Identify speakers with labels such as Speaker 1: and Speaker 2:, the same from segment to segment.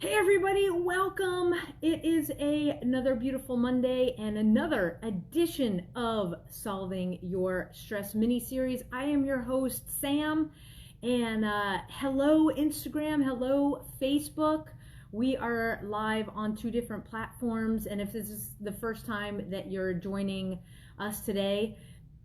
Speaker 1: Hey everybody, welcome. It is another beautiful Monday and another edition of Solving Your Stress mini-series. I am your host, Sam, and hello Instagram, hello Facebook. We are live on two different platforms, and if this is the first time that you're joining us today,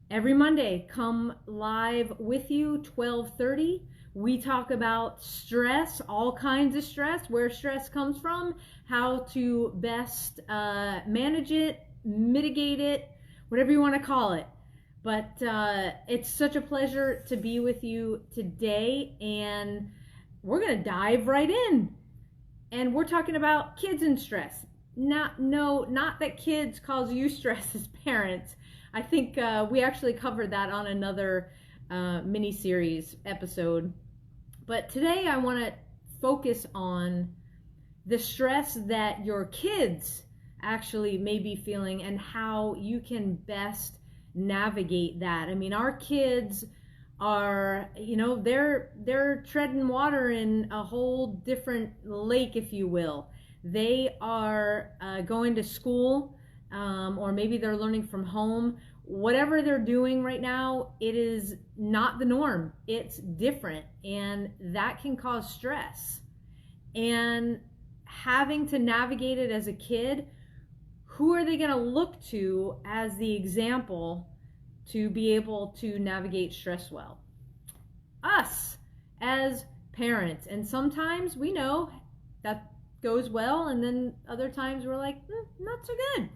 Speaker 1: every Monday, come live with you, 12:30. We talk about stress, all kinds of stress, where stress comes from, how to best manage it, mitigate it, whatever you want to call it. But it's such a pleasure to be with you today, and we're going to dive right in. And we're talking about kids and stress. Not that kids cause you stress as parents. I think we actually covered that on another mini-series episode. But today I want to focus on the stress that your kids actually may be feeling and how you can best navigate that. I mean, our kids are, they're treading water in a whole different lake, if you will. They are going to school, or maybe they're learning from home. Whatever they're doing right now, it is not the norm. It's different, and that can cause stress. And having to navigate it as a kid, who are they going to look to as the example to be able to navigate stress well? Us, as parents. And sometimes we know that goes well, and then other times we're like, not so good.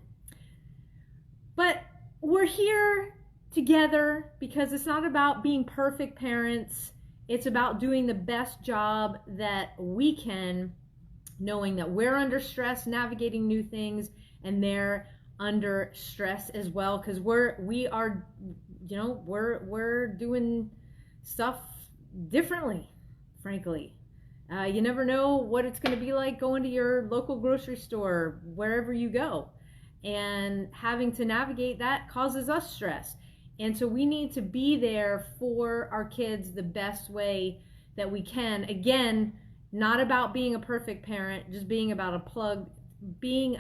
Speaker 1: But we're here together because it's not about being perfect parents. It's about doing the best job that we can, knowing that we're under stress, navigating new things, and they're under stress as well, because we're doing stuff differently, frankly. You never know what it's going to be like going to your local grocery store, wherever you go. And having to navigate that causes us stress. And so we need to be there for our kids the best way that we can. Again, not about being a perfect parent, just being about being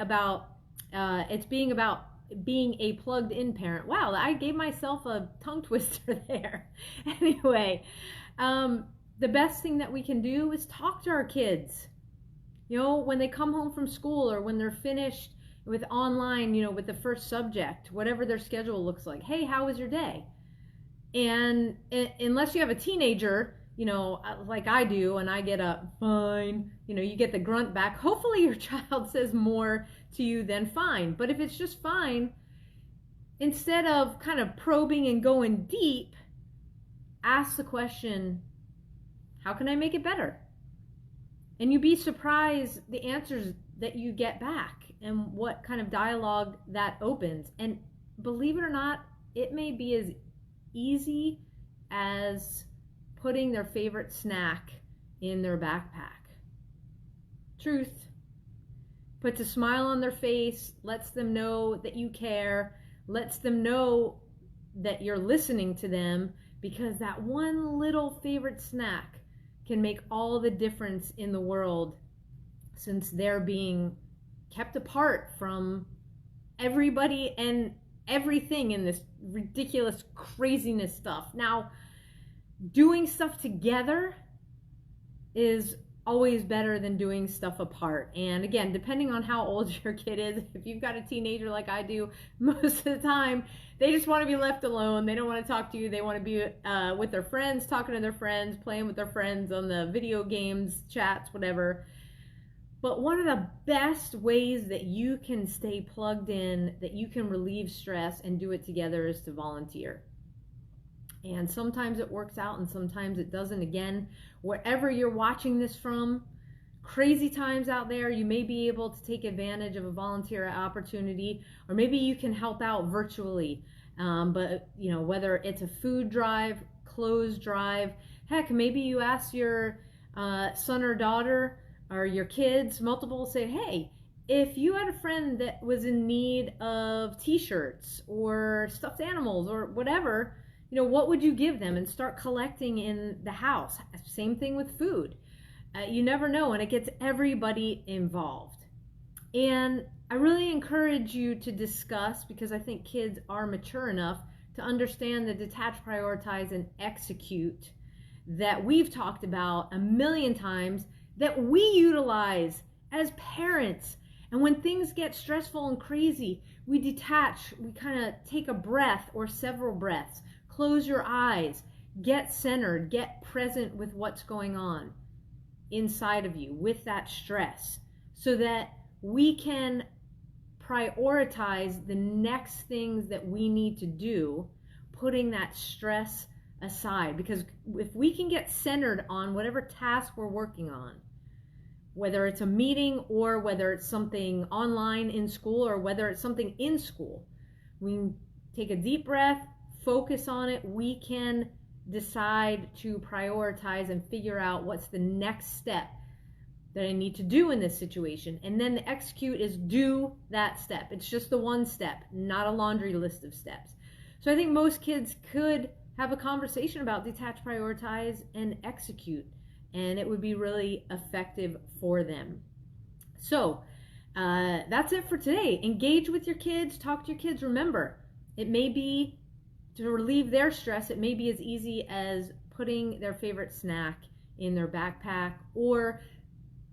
Speaker 1: a plugged in parent. Wow, I gave myself a tongue twister there. Anyway, the best thing that we can do is talk to our kids. When they come home from school or when they're finished with online, with the first subject, whatever their schedule looks like. Hey, how was your day? And unless you have a teenager, like I do, and I get a fine, you get the grunt back. Hopefully your child says more to you than fine. But if it's just fine, instead of kind of probing and going deep, ask the question, how can I make it better? And you'd be surprised the answers that you get back and what kind of dialogue that opens. And believe it or not, it may be as easy as putting their favorite snack in their backpack. Truth. Puts a smile on their face, lets them know that you care, lets them know that you're listening to them, because that one little favorite snack can make all the difference in the world, since they're being kept apart from everybody and everything in this ridiculous craziness stuff. Now, doing stuff together is always better than doing stuff apart. And again, depending on how old your kid is, if you've got a teenager like I do, most of the time they just want to be left alone. They don't want to talk to you. They want to be with their friends, talking to their friends, playing with their friends on the video games, chats, whatever. But one of the best ways that you can stay plugged in, that you can relieve stress and do it together, is to volunteer. And sometimes it works out and sometimes it doesn't. Again, wherever you're watching this from, crazy times out there, you may be able to take advantage of a volunteer opportunity, or maybe you can help out virtually. But whether it's a food drive, clothes drive, heck, maybe you ask your son or daughter or your kids, multiple, say, hey, if you had a friend that was in need of t-shirts or stuffed animals or whatever, what would you give them? And start collecting in the house. Same thing with food. You never know, and it gets everybody involved. And I really encourage you to discuss, because I think kids are mature enough to understand the detach, prioritize, and execute that we've talked about a million times, that we utilize as parents. And when things get stressful and crazy, we detach, we kind of take a breath or several breaths, close your eyes, get centered, get present with what's going on inside of you with that stress, so that we can prioritize the next things that we need to do, putting that stress aside. Because if we can get centered on whatever task we're working on, whether it's a meeting or whether it's something online in school or whether it's something in school, we take a deep breath, focus on it, we can decide to prioritize and figure out what's the next step that I need to do in this situation. And then the execute is do that step. It's just the one step, not a laundry list of steps. So I think most kids could have a conversation about detach, prioritize, and execute, and it would be really effective for them. So that's it for today. Engage with your kids, talk to your kids. Remember, it may be to relieve their stress, it may be as easy as putting their favorite snack in their backpack or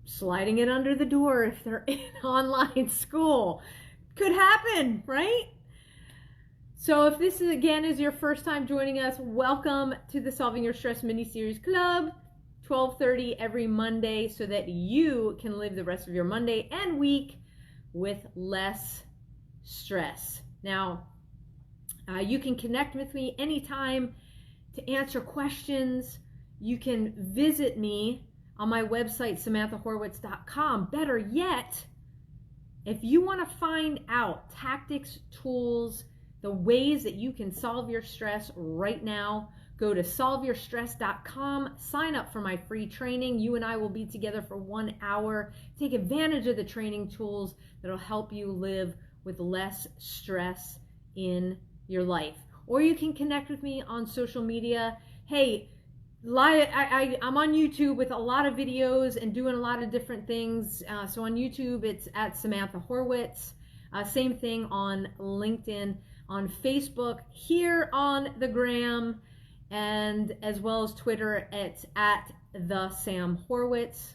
Speaker 1: sliding it under the door if they're in online school. Could happen, right? So if this is, again, is your first time joining us, welcome to the Solving Your Stress mini-series club, 12:30 every Monday, so that you can live the rest of your Monday and week with less stress. Now, you can connect with me anytime to answer questions. You can visit me on my website, samanthahorwitz.com. Better yet, if you want to find out tactics, tools, the ways that you can solve your stress right now, go to solveyourstress.com, sign up for my free training. You and I will be together for 1 hour. Take advantage of the training tools that'll help you live with less stress in your life. Or you can connect with me on social media. Hey, I'm on YouTube with a lot of videos and doing a lot of different things. So on YouTube, it's at Samantha Horwitz. Same thing on LinkedIn, on Facebook, here on the Gram, and as well as Twitter, it's at the Sam Horwitz.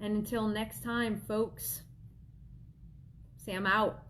Speaker 1: And until next time, folks, Sam out.